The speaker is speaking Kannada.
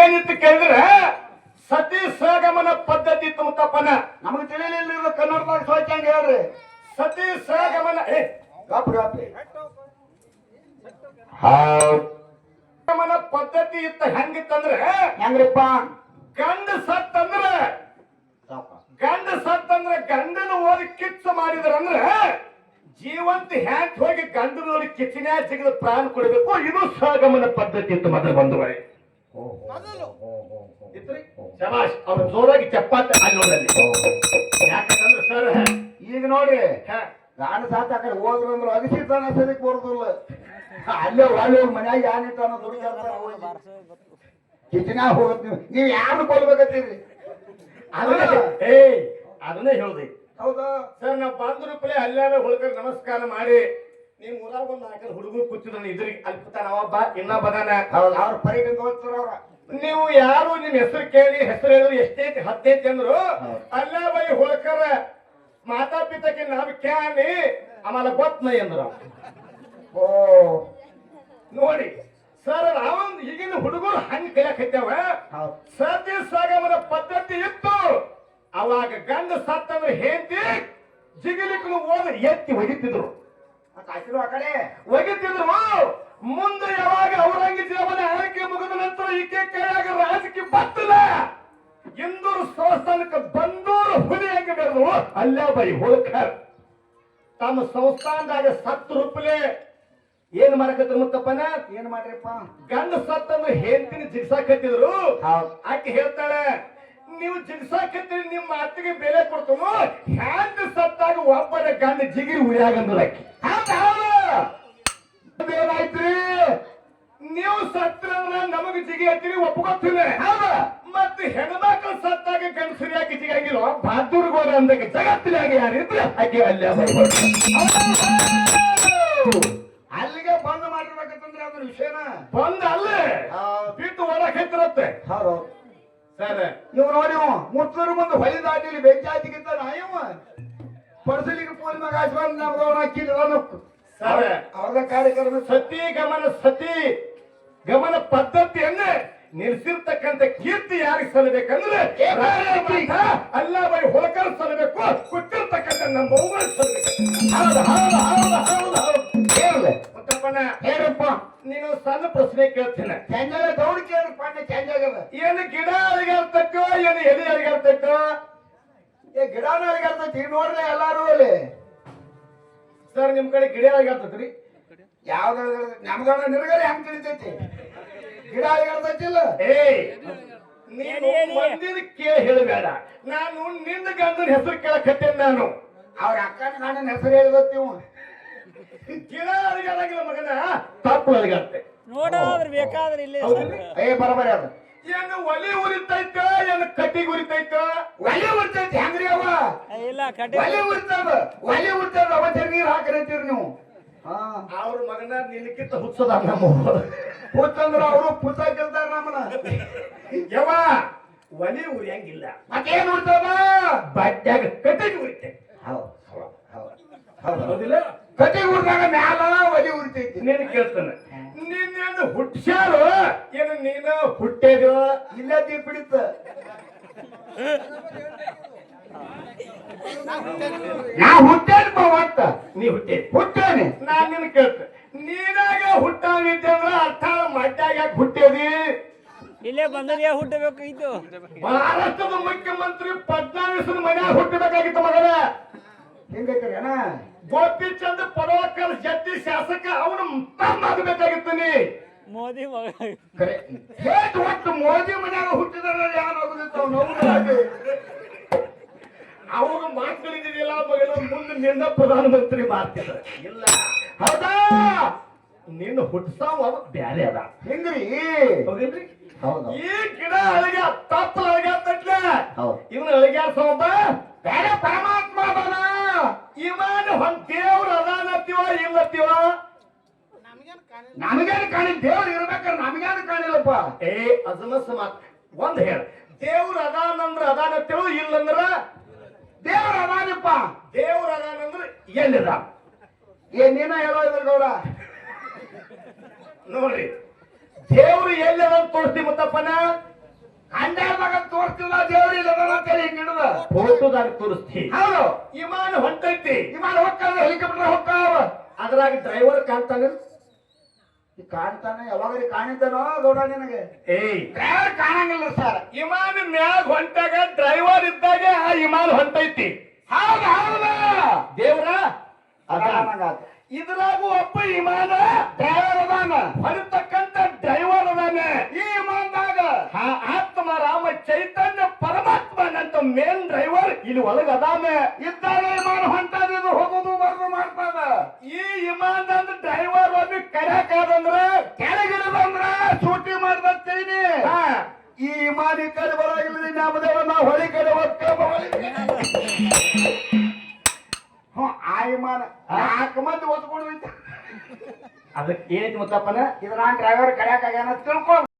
ಏನಿತ್ತು ಕೇಳಿದ್ರೆ ಸತಿ ಸಗಮನ ಪದ್ಧತಿ ಇತ್ತು ಮುತ್ತಪ್ಪನ. ನಮಗೆ ತಿಳಿಲಿಲ್ಲ ಕನ್ನಡದಾಗ ಸೋಚಂಗ ಹೇಳ್ರಿ. ಸತಿ ಸಗಮನ ಗಮನ ಪದ್ಧತಿ ಇತ್ತ ಹೆಂಗಿತ್ತಂದ್ರೆ ಹೆಂಗ್ರಿಪ್ಪ? ಗಂಡ ಸತ್ತಂದ್ರೆ ಗಂಡನ ಓದಿ ಕಿಚ್ಚು ಮಾಡಿದ್ರಂದ್ರೆ ಜೀವಂತ ಹ್ಯಾಂಕ್ ಹೋಗಿ ಗಂಡನೋಡಿ ಕಿಚ್ಚಿನ ಸಿಗದ ಪ್ರಾಣ ಕೊಡಬೇಕು. ಇದು ಸಗಮನ ಪದ್ಧತಿ ಇತ್ತು ಮೊದಲು ಬಂಧುಗಳೇ. ಶಬಾಷ್, ಅವ್ರು ಜೋರಾಗಿ ಚಪ್ಪಾತಿ ಅಲ್ಲಿ. ಯಾಕಂದ್ರೆ ಸರ್ ಈಗ ನೋಡ್ರಿ ಗಾಣ ಸಾತ ಆ ಕಡೆ ಹೋದ್ರು ಅಂದ್ರೆ ಅಗಸಿತಾನ ಸದಕ್ ಬರುದಿಲ್ಲ. ಅಲ್ಲೇ ಒಳ್ಳೆ ಮನ್ಯಾಗ ಯಾನಿಟ್ಟಾನ ದುಡಿದಾರ ಕಿಚನ್ಯಾಗ ಹೋಗತ್ ನೀವ್ ಯಾರು ಕೊಲ್ಬೇಕತ್ತೀರಿ? ಅದನ್ನೇ ಹೇಳ್ದೆ. ಹೌದಾ ಸರ್, ನಾವ್ ಬಂದ ರೂಪಾಯಿ ಅಲ್ಲಾರ ಹುಡುಗರು ನಮಸ್ಕಾರ ಮಾಡಿ ನಿಮ್ ಊರಾಗ ಒಂದ್ 4 ಹುಡುಗರು ಕೂತಿದ್ರು ಇದ್ರಿಗೆ ಅಲ್ಲಿ ಕೂತಾನ ಅವಬ್ಬ ಇನ್ನ ಬದಾನ. ಅವ್ರ ಪರಿಗಣೆ ಹೋಗ್ತಾರ ಅವ್ರ. ನೀವು ಯಾರು ನಿಮ್ ಹೆಸರು ಕೇಳಿ ಹೆಸರು ಹೇಳಿದ್ರು ಎಷ್ಟೈತಿ 10 ಐತಿ ಅಂದ್ರು ಅಲ್ಲಾ ಬೈ ಹುಡುಕರ ಮಾತಾ ಪಿತಕ್ಕೆ ನಾವ್ ಕ್ಯಾನಿ ಆಮೇಲೆ ಗೊತ್ತ ನೈ ಅಂದ್ರ. ಓ ನೋಡಿ ಸರ್, ನಾವೊಂದು ಈಗಿನ ಹುಡುಗರು ಹಂಗ್ ಕಲಿಯಕತ್ತೇವ. ಸತಿ ಸಗಮನ ಪದ್ಧತಿ ಇತ್ತು. ಅವಾಗ ಗಂಡ ಸತ್ತಂದ್ರೆ ಹೇಂತಿ ಜಿಗಿಲಿಕ್ಕೂ ಓದ ಎತ್ತಿ ಒಗಿತಿದ್ರು ಆ ಕಡೆ ಒಗಿತಿದ್ರು. ಮುಂದೆ ಯಾವಾಗ ಔರಂಗಜೇಬನ ಆಯ್ಕೆ ಮುಗಿದ ನಂತರ ಈಕೆ ಕೈಯಾಗ ರಾಜಕೀಯ ಬತ್ತಲ್ಲ ಇಂದೂರು ಸಂಸ್ಥಾನಕ್ಕೆ ಬಂದೂರು ಹುಲಿ ಹೆಂಗೆ ಬೆಳೆದು ಅಲ್ಲ ಬೈ ಹೋಳ್ಕರ್ ತಮ್ಮ ಸಂಸ್ಥಾನದಾಗ ಸತ್ತು ರೂಪಲೆ ಏನ್ ಮಾಡಕತ್ರ ಮುತ್ತಪ್ಪನ? ಏನ್ ಮಾಡ್ರಿಪ್ಪ? ಗಂಡ ಸತ್ತಂದ್ರೆ ಹೇಳ್ತೀನಿ ಜಿಗ್ಸಾಕತ್ತಿದ್ರು. ಆಕೆ ಹೇಳ್ತಾಳೆ, ನೀವು ಜಿಗ್ಸಾಕತ್ತೀರಿ, ನಿಮ್ ಮಾತಿಗೆ ಬೆಲೆ ಕೊಡ್ತನು. ಹ್ಯಾಂಗ ಸತ್ತಾಗ ಒಬ್ಬರ ಗಂಡ ಜಿಗಿರಿ ಉಳಿಯಾಗಂದ್ರ ಆಕಿ ಏನಾಯ್ತ್ರಿ? ನೀವು ಸತ್ತಂದ್ರ ನಮಗ್ ಜಿಗಿ ಹತ್ತೀರಿ ಒಪ್ಕೋತೀನಿ. ಮತ್ತೆ ಹೆಣ್ಮಕ್ಳು ಸತ್ತಾಗ ಗಂಡಸರಿ ಯಾಕೆ ಜಿಗಾಗಿಲ್ಲ? ಬಹದ್ದೂರ್ಗೋರ ಅಂದಾಗ ಜಗತ್ತಿನಾಗ ಯಾರಿದ್ರೆ ಆಕೆ ಅಲ್ಲೇ ಅಲ್ಲಿಗೆ ಬಂದ್ ಮಾಡಿರ್ಬೇಕಂತಂದ್ರೆ ಅದ್ರ ವಿಷಯನ ಬಂದ ಅಲ್ಲೇ ಬಿಟ್ಟು ಹೊರಕ್ಕೆ ಹೌದು ಸರ್. ಇವ್ ನೋಡಿ ಮುತ್ತೂರು ಮುಂದೆ ಹೊಳಿ ದಾಟಿಲಿ ಬೆಂಚಾತಿಗಿಂತ ನಾಯವ ಪರ್ಸಲಿಗೆ ಪೂರ್ಣ ಮ್ಯಾಗ ಆಶ್ವಾಸ ನಮ್ದವನ ಹಾಕಿಲ್ಲ ಸರ್. ಅವ್ರದ ಕಾರ್ಯಕ್ರಮ ಸತಿ ಗಮನ ಪದ್ಧತಿಯನ್ನೇ ನಿಲ್ಸಿರ್ತಕ್ಕಂಥ ಕೀರ್ತಿ ಯಾರಿಗೆ ಸಲ್ಲಬೇಕಂದ್ರೆ ಅಲ್ಲ ಬೈ ಹೋಳ್ಕರ್ ಸಲ್ಲಬೇಕು. ಕೊಟ್ಟಿರ್ತಕ್ಕಂಥ ನಮ್ಮ ಬಹುಮಾನ ಹೇಳಪ್ಪ. ನೀನು ಸಣ್ಣ ಪ್ರಶ್ನೆ ಕೇಳ್ತೇನೆ. ಚಂಜಾಗ ದೌಡ್ ಕೇಳಿ ಪಾಂಡೆ ಚಂಜಾಗದ ಏನು ಗಿಡ ಅರಿಗಾಡ್ತಕ್ಕೋ ಏನು ಎಲೆ ಅರಿಗಾಡ್ತಕ್ಕೋ? ಗಿಡನ ಅರಿಗಾಡ್ತೈತಿ ನೋಡ್ರಿ ಎಲ್ಲಾರು ಅಲ್ಲಿ. ಸರ್, ನಿಮ್ ಕಡೆ ಗಿಡ ಅರಿಗಾಡ್ತೈತ್ರಿ? ಯಾವ್ದ ನಮ್ಗಣ ನಿನಗಡೆ ಹೆಂಗ್ ತಿಳಿತೈತಿ? ಗಿಡ ಅರಿಗಾಡ್ತೈತಿಲ್ಲ. ನೀನು ಮಂದಿನ ಕೇಳಿ ಹೇಳಬೇಡ. ನಾನು ನಿನ್ನ ಗಂಡನ ಹೆಸರು ಕೇಳಕತ್ತೇನೆ. ನಾನು ಅವ್ರ ಅಕ್ಕನ ಗಂಡನ ಹೆಸರು ಹೇಳಿದತ್ತೀವ. ಗಿಡ ಅರಿಗಾಡಂಗಿಲ್ಲ ಮಗನ, ತಪ್ಪು ಅರಿಗಾಡ್ತೆ ನೋಡೋದ್ರ ಬೇಕಾದ್ರೆ ಇಲ್ಲೇ ಬರಬರಿ ಅದ. ಏನು ಒಲಿ ಉರಿತೈತ ಏನು ಕಟ್ಟಿಗೆ ಉರಿತೈತ? ಒಲೆ ಉರ್ತೈತಿ ಹೆಂಗ್ರಿ ಅವ? ಇಲ್ಲ ಕಟ್ಟಿ ಒಲೆ ಉರ್ತದ ಅವತ್ತ ನೀರ್ ಹಾಕರಂತೀರಿ ನೀವು. ಅವ್ರ ಮಗನ ನಿನಕ್ಕಿಂತ ಹುಚ್ಚದ ನಮ್ಮ ಹುಚ್ಚಂದ್ರ ಅವರು ಪುತ್ತ ಕೇಳ್ತಾರ ನಮ್ಮನ. ಯವ ಒಲಿ ಉರಿಯಂಗಿಲ್ಲ, ಮತ್ತೇನ್ ಉರ್ತದ? ಬಡ್ಡ್ಯಾಗ ಕಟ್ಟಿಗೆ ಉರಿತೈತೆ. ಹೌದಿಲ್ಲ? ಕಟ್ಟಿಗೆ ಉರ್ದಾಗ ಮ್ಯಾಲ ಒಲಿ ಉರಿತೈತಿ. ನೀನು ಕೇಳ್ತಾನೆ, ನೀನೇನು ಹುಟ್ಟ್ಯಾರು ಏನು ನೀನು ಹುಟ್ಟೇದು? ಇಲ್ಲ ದೀಪ ಹಿಡಿತ. ನಾ ಹುಟ್ಟೇನಪ್ಪ ಒಟ್ಟ. ನೀ ಹುಟ್ಟೇನೆ. ನಾನ್ ನಿನ್ ಕೇಳ್ತೆ, ನೀನಾಗ ಹುಟ್ಟಾಗಿದ್ದೆ ಅಂದ್ರ ಅರ್ಥ ಮಡ್ಯಾಗ ಯಾಕೆ ಹುಟ್ಟೇದಿ? ಇಲ್ಲೇ ಬಂದದೇ ಹುಟ್ಟಬೇಕು. ಇದು ಮಹಾರಾಷ್ಟ್ರದ ಮುಖ್ಯಮಂತ್ರಿ ಫಡ್ನವೀಸನ ಮನ್ಯಾಗ ಹುಟ್ಟಬೇಕಾಗಿತ್ತು ಮಗನ. ಹೆಂಗೈತೇನ? ಗೋಪಿಚಂದ್ರ ಪಡೋಕರ್ ಜಡ್ಡಿ ಶಾಸಕ ಅವನು ತಮ್ಮಾಗಬೇಕಾಗಿತ್ತು. ನೀ ಮೋದಿ ಮಗ ಒಟ್ಟು ಮೋದಿ ಮನ್ಯಾಗ ಹುಟ್ಟಿದ್ರೆ ಯಾರಾಗುದಿತ್ತು? ಅವಾಗ ಮಾತುಗಳಿದಿಲ್ಲ ಮಗನ, ಮುಂದೆ ನಿನ್ನ ಪ್ರಧಾನಮಂತ್ರಿ ಮಾಡ್ತಿದ್ರ ಇಲ್ಲ. ಹೌದಾ? ನಿನ್ನ ಹುಟ್ಸಾವ ಬ್ಯಾರೆ ಅದ. ಹೆಂಗ್ರಿ? ಹೌದಿಲ್ರಿ? ಹೌದು. ಈ ಗಿಡ ಅಳಿಗೆ ತಪ್ಪಲ ಅಳಿಗಾಡ್ತಟ್ಲ ಇವನು ಅಳಿಗಾಡ್ಸೋಬ ಬೇರೆ ಪರಮಾತ್ಮ ಅದಾನ. ಇವಾನ ಒಂದ್ ದೇವ್ರ ಅದಾನತ್ತೀವ ಇಲ್ಲತ್ತೀವ? ನಮಗೇನು ಕಾಣಿ? ದೇವ್ರು ಇರ್ಬೇಕಾದ್ರೆ ನಮಗೇನು ಕಾಣಿಲ್ಲಪ್ಪ. ಅಜಮಸ್ ಮಾತ್ ಒಂದ್ ಹೇಳ, ದೇವ್ರ ಅದಾನಂದ್ರ ಅದಾನತ್ತೀವ, ಇಲ್ಲಂದ್ರ ದೇವ್ರ ಅದಾನಪ್ಪ. ದೇವ್ರ ಅದಾನಂದ್ರ ಎಲ್ಲಿದ? ನೀನ ಹೇಳೋದ್ರ ಗೌಡ. ನೋಡ್ರಿ, ದೇವ್ರು ಎಲ್ಲಿದ ಅಂತ ತೋರಿಸ್ತಿ ಮುತ್ತಪ್ಪನ. ಕಂಡಾಗ ತೋರಿಸ್ತಿಲ್ಲ ದೇವ್ರಿಲ್ಲ ಅಂತೇಳಿ ಹಿಂಗ್ ಹಿಡಿದ ಫೋಟೋದಾಗ ತೋರಿಸ್ತಿ ಹೌದು ವಿಮಾನ ಹೊಂಟೈತಿ ವಿಮಾನ ಹೋಗ್ತಾವ ಹೆಲಿಕಾಪ್ಟರ್ ಹೋಗ್ತಾವ ಅದ್ರಾಗ ಡ್ರೈವರ್ ಕಾಣ್ತಾನೆ ಕಾಣ್ತಾನೆ ಯಾವಾಗ ಕಾಣಿತಾನೋ ಗೌಡ ನಿನಗೆ ಏಯ್ ಡ್ರೈವರ್ ಕಾಣಂಗಿಲ್ಲ ಸರ್ ವಿಮಾನ ಮ್ಯಾಗ ಹೊಂಟಾಗ ಡ್ರೈವರ್ ಇದ್ದಾಗ ಆ ವಿಮಾನ ಹೊಂಟೈತಿ ಹೌದು ಹೌದು ದೇವ್ರ ಅದ ಇದ್ರಾಗೂ ಒಬ್ಬ ವಿಮಾನ ಡ್ರೈವರ್ ಅದಾನ ಹೊರತಕ್ಕಂತ ಡ್ರೈವರ್ ಅದಾನೆ ಈ ವಿಮಾನದಾಗ ಆತ್ಮ ರಾಮ ಚೈತನ್ಯ ಪರಮಾತ್ಮನಂತ ಮೇನ್ ಡ್ರೈವರ್ ಇಲ್ಲಿ ಒಳಗ ಅದಾನೆ ಇದ್ದಾಗ ವಿಮಾನ ಹೊಂಟದ ಇದು ಹೋಗುದು ಬರೋದು ಮಾಡ್ತದ ಈ ವಿಮಾನದ ಡ್ರೈವರ್ ಒಬ್ಬ ಕರ್ಯಾಕಾದಂದ್ರ ಕೆಳಗಿಡದಂದ್ರ ಸೂಟಿ ಮಾಡ್ದತ್ತೀನಿ ಈ ವಿಮಾನ ಈ ಕಡೆ ಬರಾಗಿಲ್ಲ ನಮ್ಮದೇವ ನಾವು ಹೊಳಿ ಕಡೆ ಆ ವಿಮಾನ 4 ಮಂದಿ ಓದ್ಕೊಂಡು ಅದಕ್ಕೆ ಏನೈತಿ ಮುತ್ತಪ್ಪನ ಇದು ನಾನ್ ಡ್ರೈವರ್ ಕಡ್ಯಾಕ ತಿಳ್ಕೊ